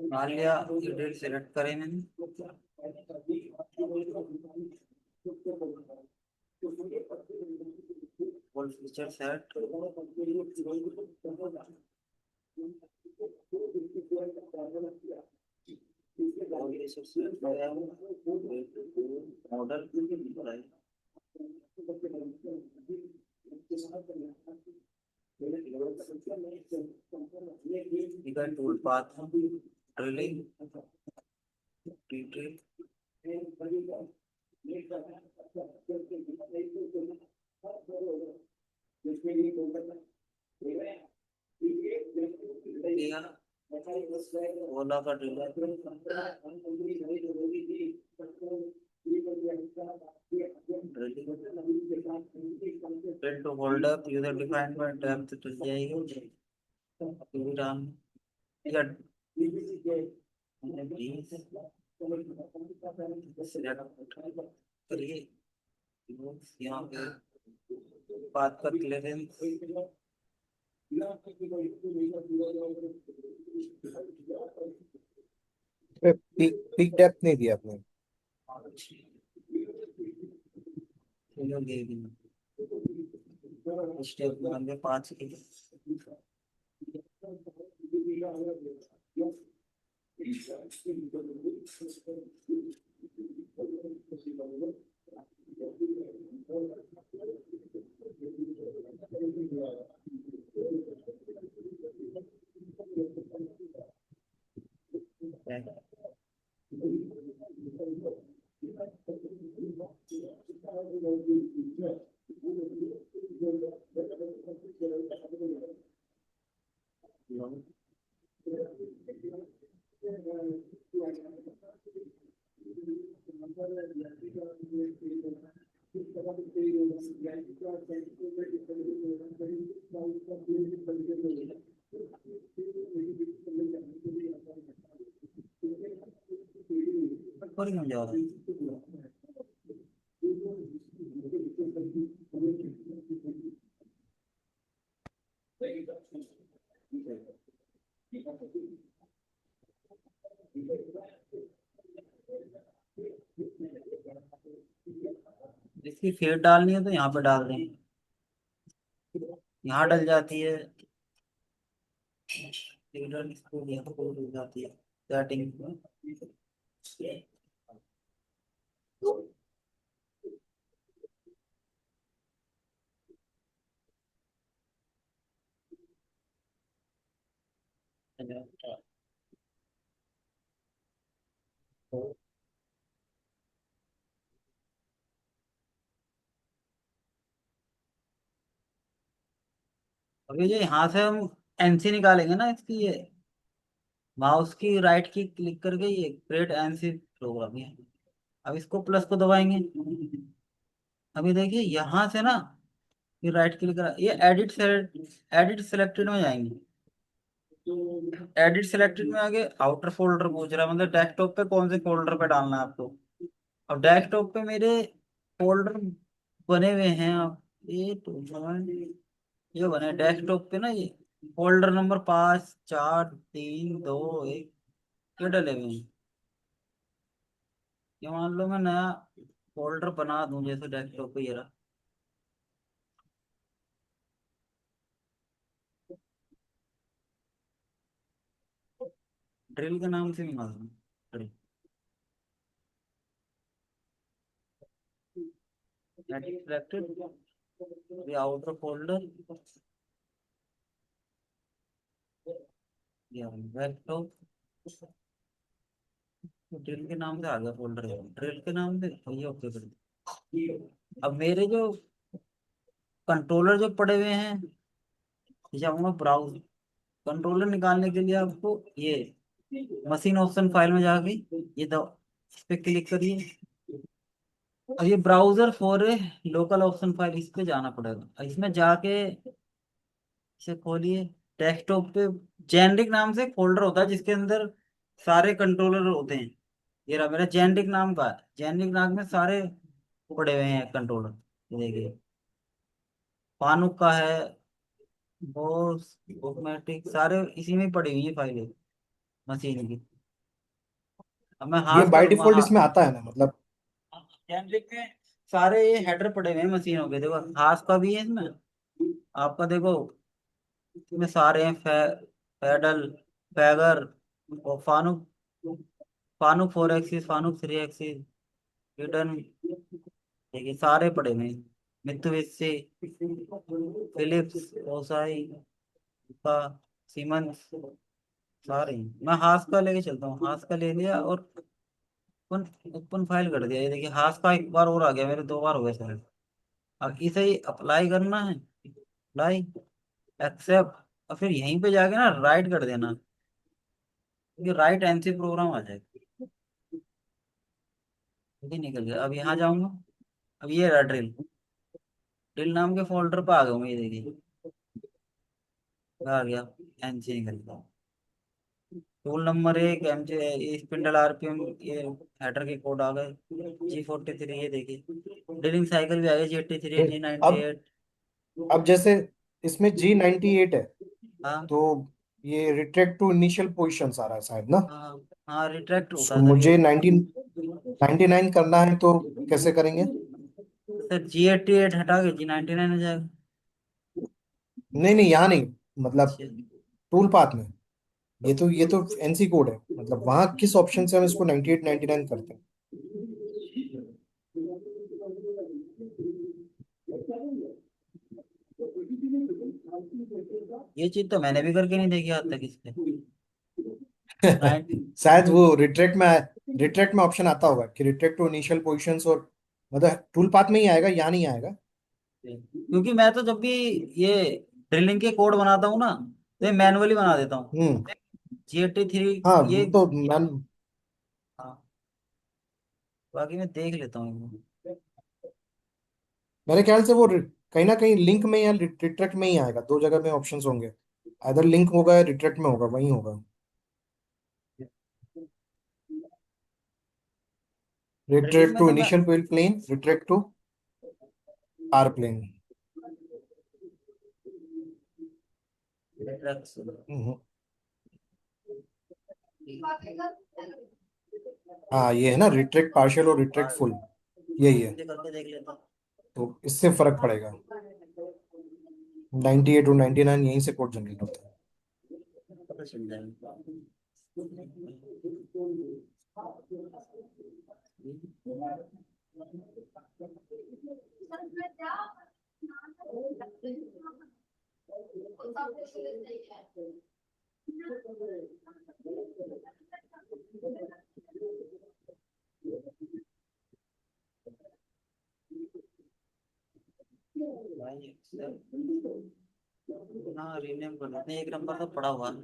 मान लिया ये ड्रिल सेलेक्ट करें मैंने। Full feature set. Model tool path drilling detail. ओला का driller. Drill to hold up user defined by depth तो जाएगी पूरी राम या सिलेक्ट करिए। यहाँ पे बात कर क्लियरेंस। पीक पीक डेप्थ नहीं दिया आपने। स्टेप नंबर 5 की ऊपर क्यों जा रहा है? इसकी फेड डालनी है तो यहाँ पे डाल दें। यहाँ डल जाती है। इसको यहाँ पे डल जाती है सेटिंग में। अभी जो यहाँ से हम एनसी निकालेंगे ना इसकी, ये माउस की राइट की क्लिक करके ये क्रिएट एनसी प्रोग्राम है। अब इसको प्लस को दबाएंगे। अभी देखिए यहाँ से ना ये राइट क्लिक करा, ये एडिट सेलेक्टेड में जाएंगे। एडिट सेलेक्टेड में आगे आउटर फोल्डर पूछ रहा है, मतलब डेस्कटॉप पे कौन से फोल्डर पे डालना है आपको। अब डेस्कटॉप पे मेरे फोल्डर बने हुए हैं। अब ये बने डेस्कटॉप पे ना, ये फोल्डर नंबर 5 4 3 2 1 ये डले हुए हैं। ये मान लो मैं नया फोल्डर बना दूं जैसे डेस्कटॉप पे ये रहा। ड्रिल के नाम से बना दूं ड्रिल। एडिट सेलेक्टेड ये आउटर फोल्डर ये डेस्कटॉप। ड्रिल के नाम से आ गया फोल्डर, ड्रिल के नाम से ये ओके कर दिया। अब मेरे जो कंट्रोलर जो पड़े हुए हैं, जाऊंगा ब्राउज कंट्रोलर निकालने के लिए आपको ये मशीन ऑप्शन फाइल में जाके ये दो इस पे क्लिक करिए। अब ये browser for a local option file इस पे जाना पड़ेगा। इसमें जाके इसे खोलिए। डेस्कटॉप पे जेनरिक नाम से एक फोल्डर होता है जिसके अंदर सारे कंट्रोलर होते हैं। ये रहा मेरा जेनरिक नाम का, जेनरिक नाम में सारे पड़े हुए हैं कंट्रोलर। ये देखिए फानुक का है, वो बुकमेटिक सारे इसी में पड़ी हुई है फाइलें मशीन की। अब मैं ये हाथ बाय करूंगा, डिफॉल्ट हाँ। इसमें आता है ना मतलब। कैमरिक में सारे ये हेडर पड़े हुए हैं मशीनों के, देखो हाथ का भी है इसमें, आपका देखो इसमें सारे हैं, पैडल, पैगर, और फानुक, फानुक 4 एक्सिस, फानुक 3 एक्सिस, रिटर्न, देखिए सारे पड़े हुए हैं। मित्सुबिशी, फिलिप्स, ओसाई का, सीमंस, सारे हैं। मैं हाथ का लेके चलता हूँ, हाथ का ले लिया और ओपन ओपन फाइल कर दिया। ये देखिए हाथ का एक बार और आ गया, मेरे 2 बार हो गए सर। अब इसे ही अप्लाई करना है, अप्लाई, एक्सेप्ट, और फिर यहीं पे जाके ना राइट कर देना, ये राइट एनसी प्रोग्राम आ जाएगा। ये निकल गया। अब यहाँ जाऊंगा, अब ये रहा ड्रिल, ड्रिल नाम के फोल्डर पे आ गया हूँ, ये देखिए आ गया, एनसी निकल गया। Tool number 1 MJ, spindle RPM, ये हेडर के कोड आ गए। G43, ये देखिए ड्रिलिंग साइकिल भी आ गई, G83, फिर अब G98। अब जैसे इसमें G98 है, हाँ तो ये रिट्रैक्ट टू इनिशियल पोजीशन आ रहा है शायद ना। हाँ हाँ, रिट्रैक्ट होता तो है सर ये। मुझे 1999 करना है तो कैसे करेंगे? सर G88 हटा के G99 हो जाएगा। नहीं नहीं, यहाँ नहीं, मतलब अच्छा, टूल पाथ में। ये तो एनसी कोड है, मतलब वहां किस ऑप्शन से हम इसको 98 99 करते हैं? ये चीज तो मैंने भी करके नहीं देखी आज तक इस पे। नाइन, शायद वो रिट्रैक्ट में ऑप्शन आता होगा कि रिट्रैक्ट टू इनिशियल पोजीशंस, और मतलब टूल पाथ में ही आएगा, यहाँ नहीं आएगा। क्योंकि मैं तो जब भी ये ड्रिलिंग के कोड बनाता हूँ ना, तो मैनुअली बना देता हूँ। हम्म। G83 हाँ ये, वो तो मैं, हाँ, बाकी मैं देख लेता हूँ। मेरे ख्याल से वो कहीं ना कहीं लिंक में या रिट्रैक्ट में ही आएगा, दो जगह में ऑप्शंस होंगे, अदर लिंक होगा या रिट्रैक्ट में होगा, वही होगा। ड्रिलिंग रिट्रैक्ट में टू तो मैं, initial plane, retract two R plane. हाँ ये है ना, रिट्रैक्ट पार्शियल और रिट्रैक्ट फुल, यही है। ये करके देख लेता हूँ। तो इससे फर्क पड़ेगा। 98 और 99 यहीं से कोड जनरेट होता है। पता चल जाएगा। भाई हाँ, रीनेम कर देते हैं, एक नंबर तो पड़ा हुआ है।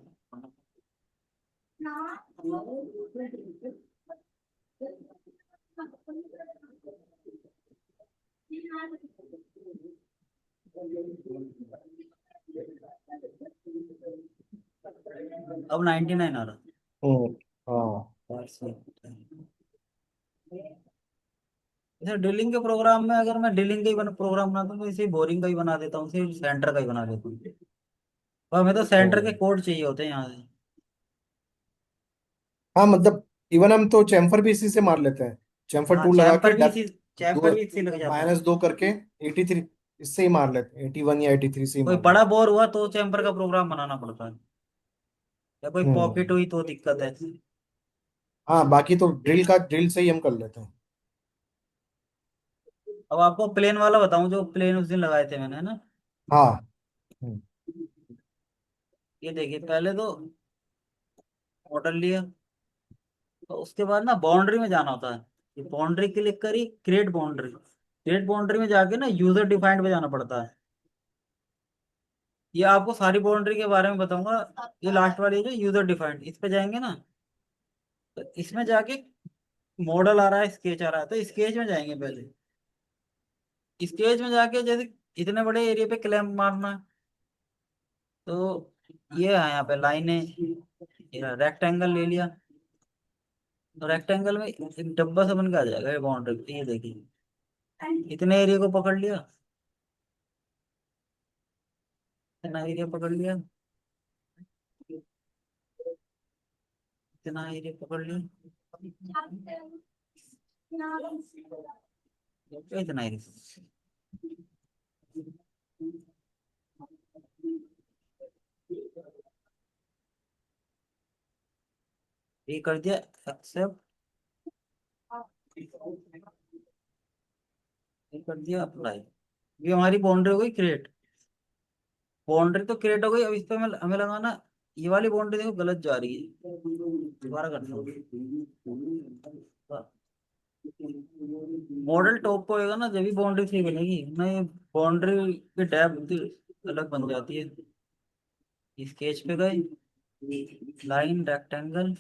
अब 99 आ रहा हम्म। हाँ है। जैसे ड्रिलिंग के प्रोग्राम में, अगर मैं ड्रिलिंग का ही प्रोग्राम बनाता हूँ तो इसे बोरिंग का ही बना देता हूँ, सिर्फ सेंटर का ही बना देता हूँ। और हमें तो सेंटर के हम्म। कोड चाहिए होते हैं यहाँ से। हाँ मतलब इवन हम तो चैम्फर भी इसी से मार लेते हैं, चैम्फर हाँ, टूल लगा के चैम्पर भी इसी, डेप्थ दो, चैम्पर भी इसी लग जाता है। -2 करके 83, इससे ही मार लेते हैं, 81 या 83 से ही कोई मार बड़ा लेते बोर हुआ तो चैम्पर का प्रोग्राम बनाना पड़ता है, या कोई हैं। पॉकेट हुई तो दिक्कत है। हाँ बाकी तो ड्रिल से ही हम कर लेते हैं। अब आपको प्लेन वाला बताऊं, जो प्लेन उस दिन लगाए थे मैंने, है ना। हाँ। हम्म। ये देखिए पहले तो मॉडल लिया, तो उसके बाद ना बाउंड्री में जाना होता है। ये बाउंड्री क्लिक करी, क्रिएट बाउंड्री, क्रिएट बाउंड्री में जाके ना यूजर डिफाइंड पे जाना पड़ता है। ये आपको सारी बाउंड्री के बारे में बताऊंगा। ये लास्ट वाली है जो यूजर डिफाइंड, इस पे जाएंगे ना, तो इसमें जाके मॉडल आ रहा है, स्केच आ रहा है, तो स्केच में जाएंगे पहले। स्केच में जाके जैसे इतने बड़े एरिया पे क्लैंप मारना है, तो ये है यहाँ पे लाइनें, रेक्टेंगल ले लिया, तो रेक्टेंगल में एक डब्बा सा बन के आ जाएगा ये बाउंड्री, ये देखिए इतने एरिया को पकड़ लिया। इतना एरिया पकड़ लिया, इतना एरिया पकड़ लिया, इतना एरिया, ये कर दिया एक्सेप्ट, ये कर दिया अप्लाई। ये हमारी बाउंड्री हो गई क्रिएट। बाउंड्री तो क्रिएट हो गई, अब इस पे हमें हमें लगाना, ये वाली बाउंड्री देखो गलत जा रही है, दोबारा करना होगा। मॉडल टॉप पे होएगा ना, जब भी बाउंड्री सही बनेगी ना, ये बाउंड्री की डेप्थ अलग बन जाती है। स्केच पे गए, लाइन रेक्टेंगल,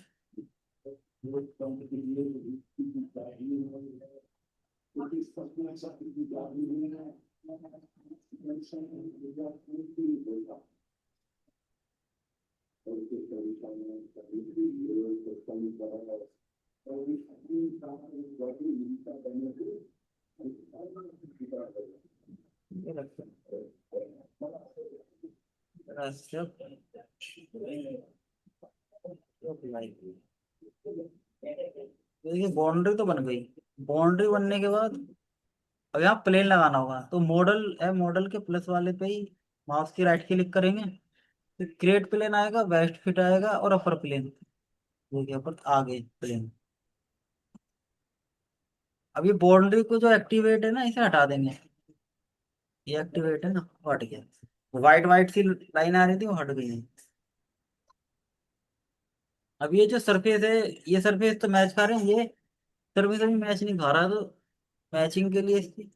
देखिए बाउंड्री तो बन गई। बाउंड्री बनने के बाद अब यहाँ प्लेन लगाना होगा, तो मॉडल है, मॉडल के प्लस वाले पे ही माउस की राइट क्लिक करेंगे, तो क्रिएट प्लेन आएगा, वेस्ट फिट आएगा और अपर प्लेन, देखिए अपर आगे प्लेन। अब ये बाउंड्री को जो एक्टिवेट है ना, इसे हटा देंगे, ये एक्टिवेट है ना, वो हट गया। वाइट वाइट सी लाइन आ रही थी, वो हट गई है। अब ये जो सरफेस है, ये सरफेस तो मैच खा रहे हैं, ये सरफेस अभी मैच नहीं खा रहा, तो मैचिंग के लिए इसकी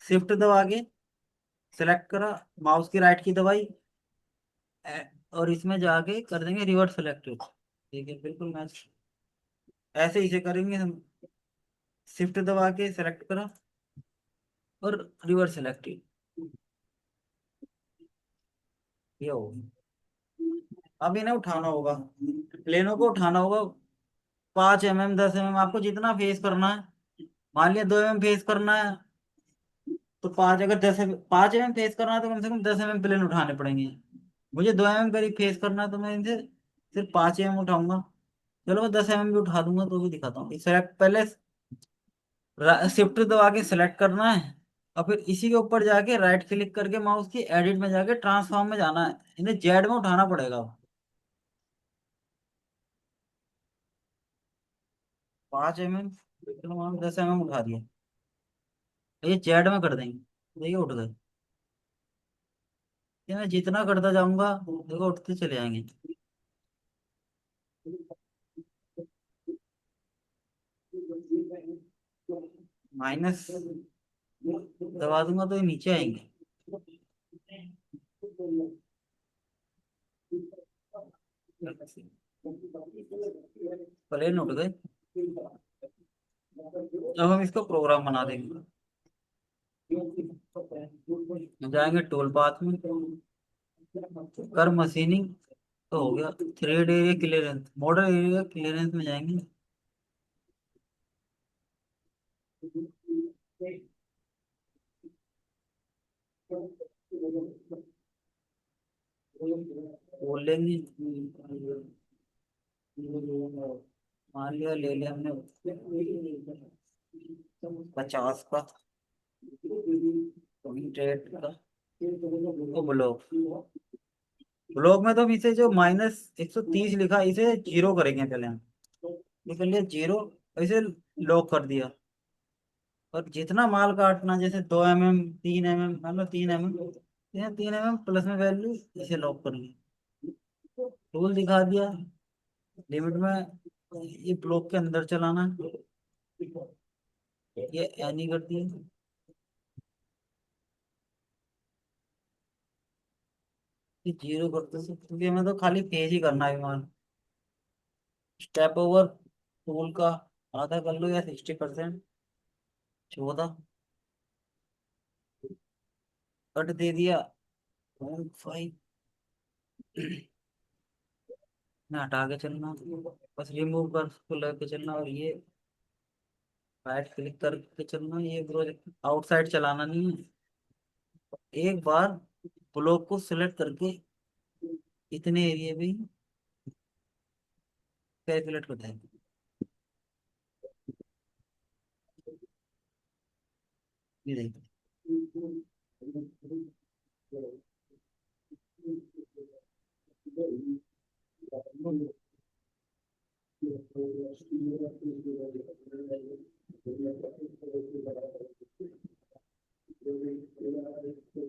शिफ्ट दबा के सिलेक्ट करा, माउस की राइट की दबाई, और इसमें जाके कर देंगे रिवर्स सिलेक्टेड, ठीक है बिल्कुल मैच। ऐसे इसे करेंगे हम, शिफ्ट दबा के सिलेक्ट करा और रिवर्स सिलेक्टेड, ये हो गया। अब इन्हें उठाना होगा, प्लेनों को उठाना होगा, 5 mm 10 mm आपको जितना फेस करना है। मान लिया 2 mm फेस करना है, तो 5, अगर 5 mm फेस करना है तो कम से कम 10 mm प्लेन उठाने पड़ेंगे। मुझे 2 mm करीब फेस करना है, तो मैं इनसे सिर्फ 5 mm उठाऊंगा। चलो मैं 10 mm भी उठा दूंगा, तो भी दिखाता हूँ। सेलेक्ट पहले शिफ्ट दबा के सिलेक्ट करना है, और फिर इसी के ऊपर जाके राइट क्लिक करके माउस की एडिट में जाके ट्रांसफॉर्म में जाना है, इन्हें जेड में उठाना पड़ेगा। 5 mm, 10 mm उठा दिया, ये जेड में कर देंगे, देखिए उठ गए। ये मैं जितना करता जाऊंगा देखो उठते चले जाएंगे। माइनस दबा दूंगा तो ये नीचे आएंगे, प्लेन उठ गए। अब हम इसको प्रोग्राम बना देंगे, जाएंगे टूल पाथ में, कर मशीनिंग, तो हो गया। Thread area clearance, border area clearance में जाएंगे, बोल लेंगे, मान लिया ले लिया हमने 50 का, 28 का, तो ब्लॉक, ब्लॉक में तो हम इसे जो -130 लिखा, इसे जीरो करेंगे पहले हम, ये कर लिया जीरो, इसे लॉक कर दिया। और जितना माल काटना, जैसे 2 mm 3 mm, मान लो 3 mm, 3 mm प्लस में वैल्यू, इसे लॉक कर लिया, टूल दिखा दिया, लिमिट में ये ब्लॉक के अंदर चलाना है, ये एनी कर दिया। ये जीरो करते से, क्योंकि हमें तो खाली पेज ही करना है मान। स्टेप ओवर टूल का आधा कर लो, या 60%, 14 कट दे दिया, 5 ना हटा के चलना, बस रिमूव कर को लेके चलना, और ये राइट क्लिक करके चलना, ये ब्रो आउटसाइड चलाना नहीं है। एक बार ब्लॉक को सिलेक्ट करके इतने एरिया भी कैलकुलेट करते हैं। ये देखिए।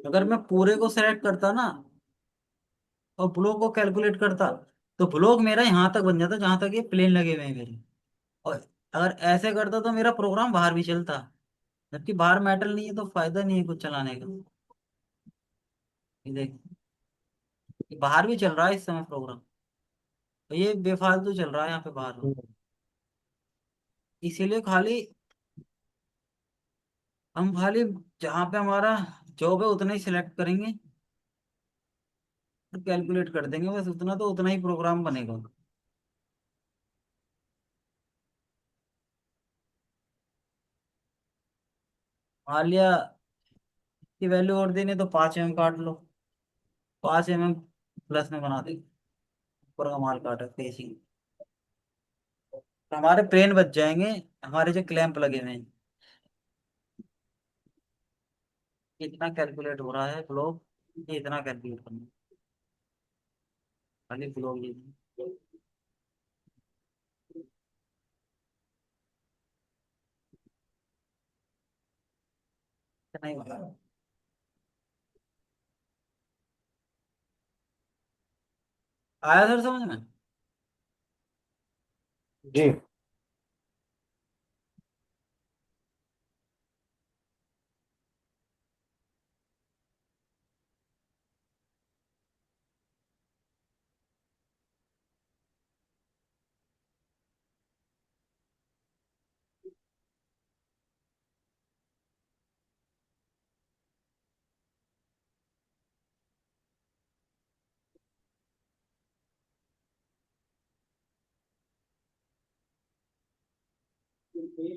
अगर मैं पूरे को सेलेक्ट करता ना और ब्लॉक को कैलकुलेट करता, तो ब्लॉक मेरा यहाँ तक बन जाता जहां तक ये प्लेन लगे हुए हैं मेरे। और अगर ऐसे करता तो मेरा प्रोग्राम बाहर भी चलता। जबकि बाहर मेटल नहीं है तो फायदा नहीं है कुछ चलाने का। ये देख, ये बाहर भी चल रहा है इस समय प्रोग्राम। तो ये बेफालतू चल रहा है यहाँ पे बाहर। इसीलिए खाली हम खाली जहाँ पे हमारा जॉब है उतना ही सिलेक्ट करेंगे और कैलकुलेट कर देंगे, बस उतना तो उतना ही प्रोग्राम बनेगा। मान लिया की वैल्यू और देनी है तो 5 mm काट लो, 5 mm प्लस में बना देंगे। ऊपर का माल काटा फेसिंग, तो हमारे प्लेन बच जाएंगे। हमारे जो क्लैंप लगे हुए हैं, इतना कैलकुलेट हो रहा है ब्लॉक, ये इतना कैलकुलेट करना है, खाली ब्लॉक ये इतना ही होगा। आया सर समझ में? जी। उसके बाद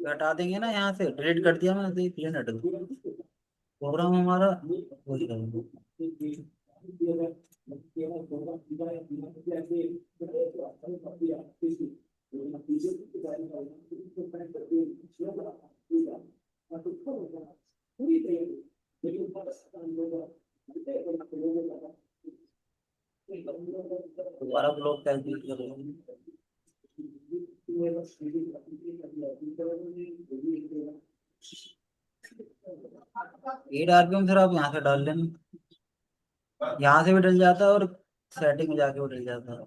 हटा देंगे ना, यहाँ से डिलीट कर दिया मैंने तो ये प्लेन हट गया, प्रोग्राम हमारा वही रहेगा। दोबारा ब्लॉक कैलकुलेट करेंगे। 8 RPM फिर आप यहाँ से डाल लेना, यहाँ से भी डल जाता है और सेटिंग में जाके भी डल जाता है।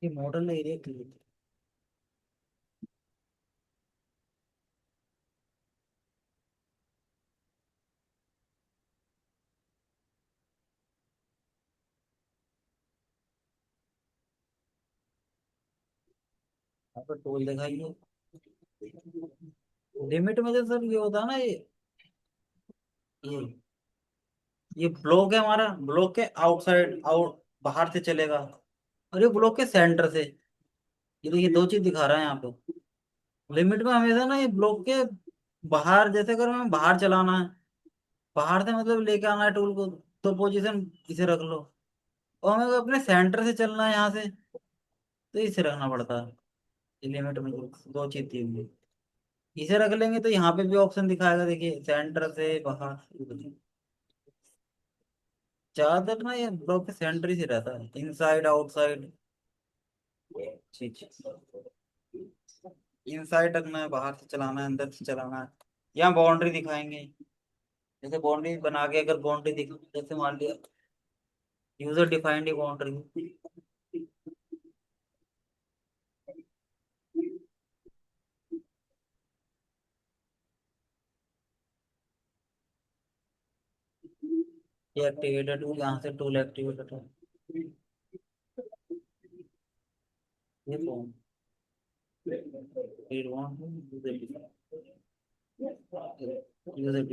ये मॉडल एरिया क्लियर यहाँ पर टोल दिखाइए। लिमिट में जो सर ये होता है ना, ये ये ब्लॉक है हमारा, ब्लॉक के आउटसाइड आउट बाहर से चलेगा, और ये ब्लॉक के सेंटर से। ये देखिए दो चीज दिखा रहा है यहाँ पे। लिमिट में हमेशा ना ये ब्लॉक के बाहर, जैसे अगर हमें बाहर चलाना है, बाहर से मतलब लेके आना है टूल को, तो पोजीशन इसे रख लो। और हमें अगर अपने सेंटर से चलना है यहाँ से, तो इसे रखना पड़ता है। ये लिमिट में जो दो चीज थी हुई, इसे रख लेंगे तो यहाँ पे भी ऑप्शन दिखाएगा, देखिए सेंटर से बाहर। ज्यादातर ना ये ब्लॉक के सेंटर ही से रहता है, इनसाइड आउटसाइड। ठीक, इनसाइड रखना है, बाहर से चलाना है, अंदर से चलाना है। यहाँ बाउंड्री दिखाएंगे। जैसे बाउंड्री बना के अगर बाउंड्री दिख, जैसे मान लिया यूजर डिफाइंड बाउंड्री, ये एक्टिवेटेड, यहाँ से टूल एक्टिवेटेड है। ये कौन यूजर,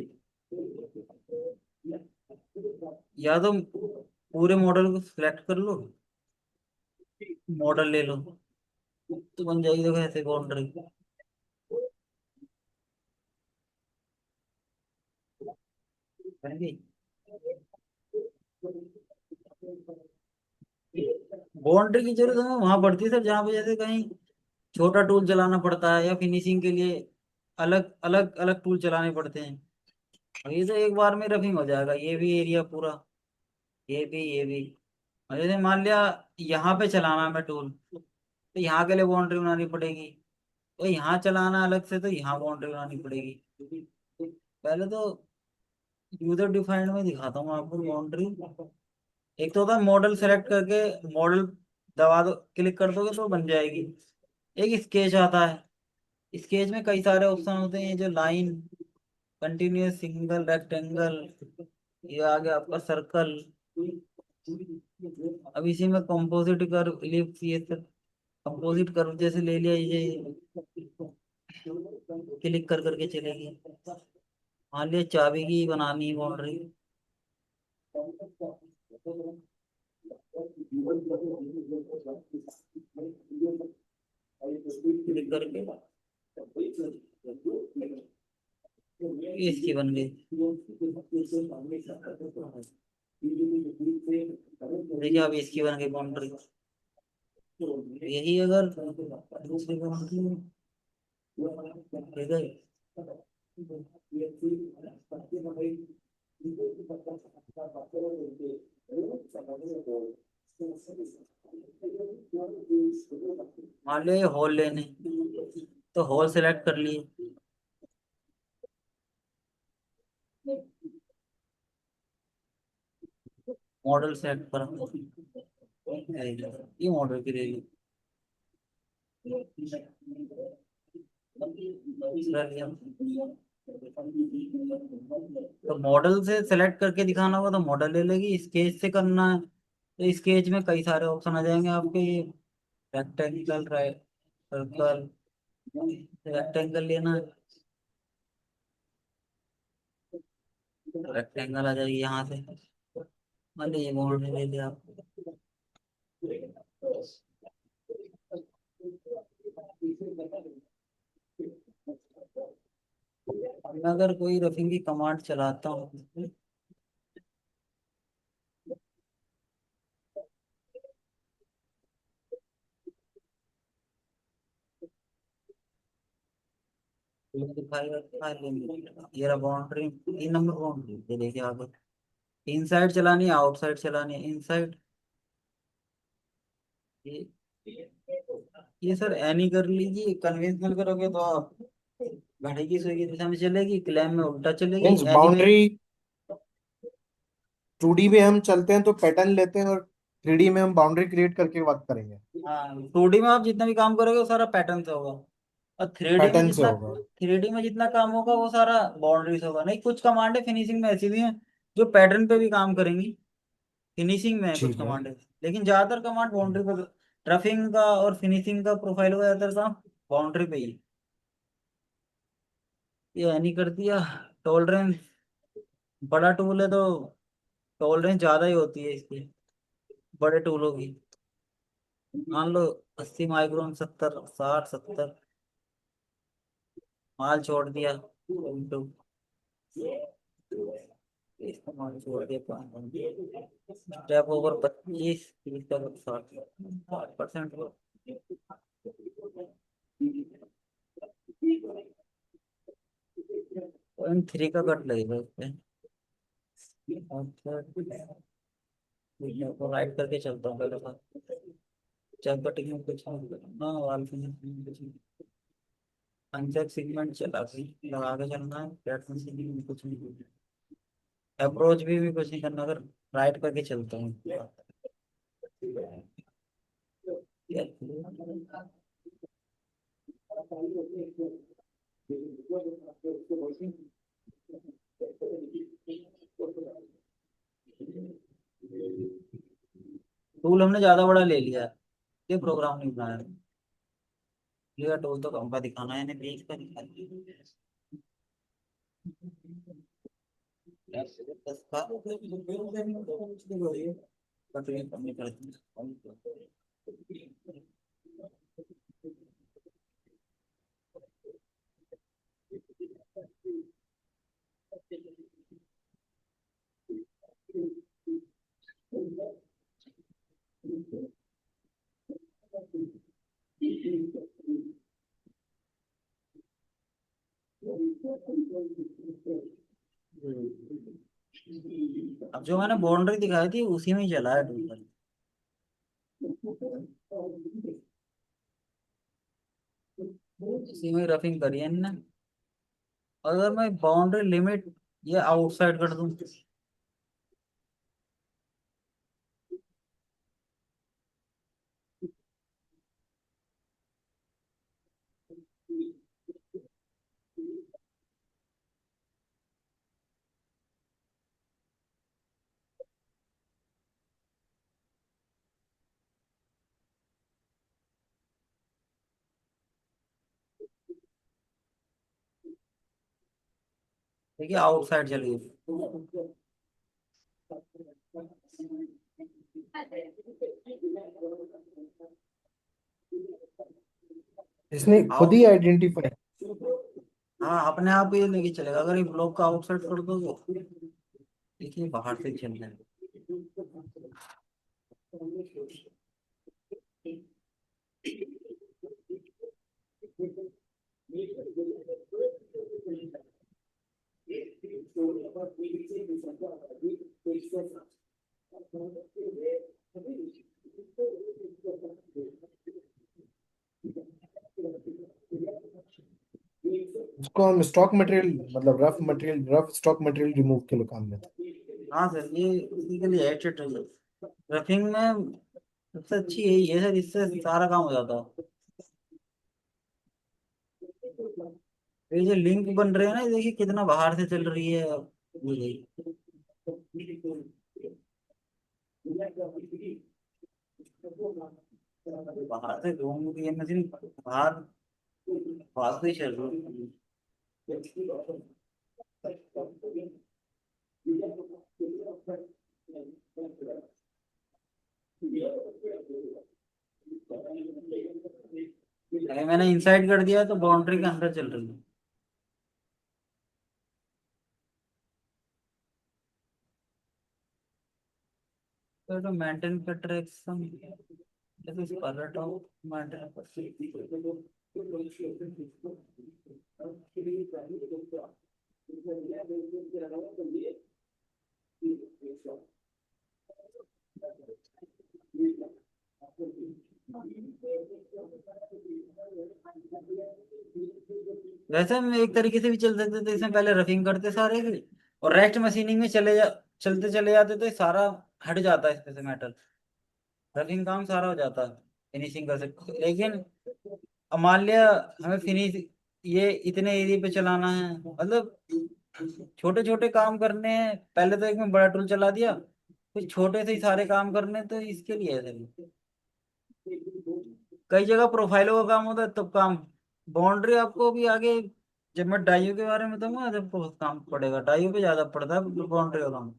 या तो पूरे मॉडल को सिलेक्ट कर लो, मॉडल ले लो, तो बन जाएगी। देखो ऐसे बाउंड्री बन गई। बाउंड्री की जरूरत हमें वहां पड़ती है सर, जहाँ पे जैसे कहीं छोटा टूल चलाना पड़ता है या फिनिशिंग के लिए अलग अलग अलग टूल चलाने पड़ते हैं। और ये तो एक बार में रफिंग हो जाएगा, ये भी एरिया पूरा, ये भी। और जैसे मान लिया यहाँ पे चलाना है टूल, तो यहाँ के लिए बाउंड्री बनानी पड़ेगी, तो यहाँ चलाना अलग से, तो यहाँ बाउंड्री बनानी पड़ेगी। पहले तो यूजर डिफाइंड में दिखाता हूँ आपको बाउंड्री। एक तो होता है मॉडल सेलेक्ट करके, मॉडल दबा दो, क्लिक कर दोगे तो बन जाएगी। एक स्केच आता है, स्केच में कई सारे ऑप्शन होते हैं, जो लाइन, कंटिन्यूस, सिंगल, रेक्टेंगल, ये आ गया आपका सर्कल। अब इसी में कंपोजिट कर्व, इलिप्स, ये सब कंपोजिट कर्व जैसे ले लिया, ये क्लिक कर करके चलेगी। मान लिया चाबी की बनानी बाउंड्री, क्लिक करके ये इसकी बन गई। देखिए अब इसकी बन गई बाउंड्री। यही अगर दूसरी बाउंड्री ठीक है। मान लो ये हॉल लेने, तो हॉल सेलेक्ट कर लिए, मॉडल सेलेक्ट करा, ये मॉडल की रहेगी। तो मॉडल से सेलेक्ट करके दिखाना होगा तो मॉडल ले लेगी, स्केच से करना है तो स्केच में कई सारे ऑप्शन आ जाएंगे आपके, ये रेक्टेंगल, राइट, सर्कल, रेक्टेंगल लेना है, रेक्टेंगल आ जाएगी यहाँ से। मान लीजिए मॉडल ले लिया आप। मैं अगर कोई रफिंग की कमांड चलाता हूँ, ये रहा बाउंड्री, 3 नंबर बाउंड्री, ये देखिए आगे इनसाइड चलानी है, आउटसाइड चलानी है, इनसाइड। ये ये सर एनी कर लीजिए, कन्वेंशनल करोगे तो आप घड़ी की सुई की दिशा में चलेगी, क्लैम में उल्टा चलेगी, मीन्स एनी में। बाउंड्री 2D में हम चलते हैं तो पैटर्न लेते हैं, और 3D में हम बाउंड्री क्रिएट करके बात करेंगे। हाँ 2D में आप जितना भी काम करोगे वो सारा पैटर्न से होगा, और पैटर्न से होगा। 3D में जितना काम होगा वो सारा बाउंड्री से होगा। नहीं, कुछ कमांडें फिनिशिंग में ऐसी भी हैं जो पैटर्न पे भी काम करेंगी, फिनिशिंग में है कुछ ठीक है। कमांडें, लेकिन ज्यादातर कमांड बाउंड्री पे। रफिंग का और फिनिशिंग का प्रोफाइल का ज्यादातर काम बाउंड्री पे ही। ये नहीं कर दिया। टॉलरेंस, बड़ा टूल है तो टॉलरेंस ज्यादा ही होती है इसकी, बड़े टूलों की। मान लो 80 माइक्रोन, 70, 60, 70, माल छोड़ दिया टू, इसका माल छोड़ दिया 5, स्टेप ओवर 25, 30 का 60%। पॉइंट 3 का कट लगेगा इस पे। अच्छा, ठीक है, तो राइट करके चलता हूँ पहले बार, जब कटिंग में कुछ नहीं करना, वाल फिनिशिंग में कुछ नहीं। अनचेक सीक्वेंट चला लगा के चलना है, फ्लैट मशीनिंग में कुछ नहीं। अप्रोच भी कुछ नहीं करना, अगर राइट करके चलता हूँ। टूल हमने ज्यादा बड़ा ले लिया है, ये प्रोग्राम नहीं बनाया। ये टूल तो कम का दिखाना है, इन्हें बीच का दिखा दिया। दस का कटोरी कमी कर दी। अब जो मैंने बाउंड्री दिखाई थी उसी में ही चला है टोटल। इसी में रफिंग करी है ना। अगर मैं बाउंड्री लिमिट ये आउटसाइड कर दूं, देखिए आउटसाइड चली गई। इसने खुद आउट ही आइडेंटिफाई। हाँ, अपने आप ये लेके चलेगा। अगर ये ब्लॉक का आउटसाइड कर दो तो देखिए बाहर से चल रहा उसको हम स्टॉक मटेरियल मतलब रफ स्टॉक मटेरियल रिमूव के लिए काम में था। है। हाँ सर, ये इसी के लिए एडेड रफिंग में सबसे अच्छी यही है सर, इससे सारा काम हो जाता है। ये जो लिंक बन रहे हैं ना, ये देखिए कितना बाहर से चल रही है। ये देखिए। बाहर से घूम रही है मशीन, बाहर बाहर से ही चल रही है। अगर मैंने इंसाइड कर दिया तो बाउंड्री के अंदर चल रही है। तो मेंटेन का ट्रैक्शन जैसे कर रहा हूँ, मेंटेन वैसे हम एक तरीके से भी चल सकते थे, इसमें पहले रफिंग करते सारे की, और रेस्ट मशीनिंग में चलते चले जाते थे, सारा हट जाता है इसमें से मेटल। रफिंग काम सारा हो जाता है, फिनिशिंग कर सकते। लेकिन अब मान लिया हमें फिनिश ये इतने एरिया पे चलाना है, मतलब छोटे छोटे काम करने हैं, पहले तो एक में बड़ा टूल चला दिया, कुछ छोटे से ही सारे काम करने, तो इसके लिए है सर। कई जगह प्रोफाइलों का काम होता है तब काम। बाउंड्री आपको भी आगे, जब मैं डाइयो के बारे में बताऊंगा जब बहुत काम पड़ेगा, डाइयो पे ज्यादा पड़ता है बाउंड्री का काम।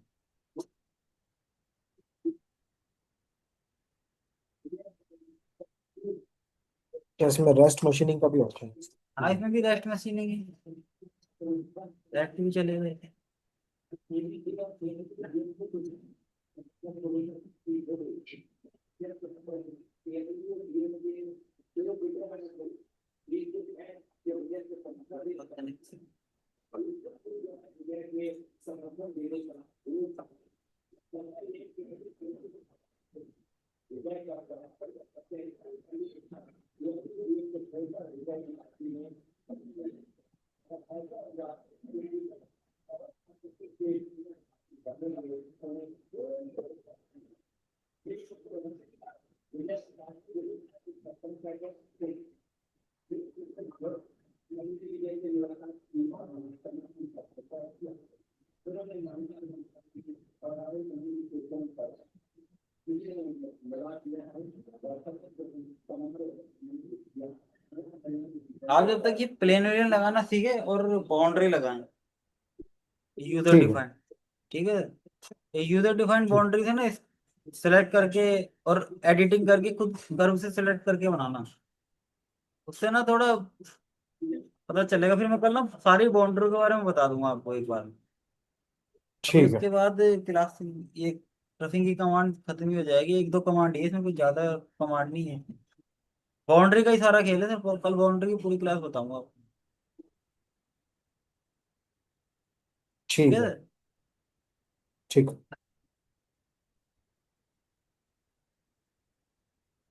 क्या इसमें रेस्ट मशीनिंग का भी ऑप्शन हाँ, है? इसमें भी रेस्ट मशीनिंग है, रेस्ट भी चलेगा। आप जब तक ये प्लेन वेरिएंट लगाना सीखे और बाउंड्री लगाएं यूजर ठीक है। डिफाइंड, ठीक है। ये यूजर डिफाइंड ठीक। बाउंड्रीज है ना, सिलेक्ट करके और एडिटिंग करके खुद गर्व से सिलेक्ट करके बनाना, उससे ना थोड़ा पता चलेगा। फिर मैं कल ना सारी बाउंड्री के बारे में बता दूंगा आपको एक बार। और फिर ठीक है। उसके बाद क्लास ये रफिंग की कमांड खत्म ही हो जाएगी, एक दो कमांड ही है इसमें, कुछ ज्यादा कमांड नहीं है। बाउंड्री का ही सारा खेल है सर, कल बाउंड्री की पूरी क्लास बताऊंगा आपको। ठीक ठीक है है। सर? ठीक है।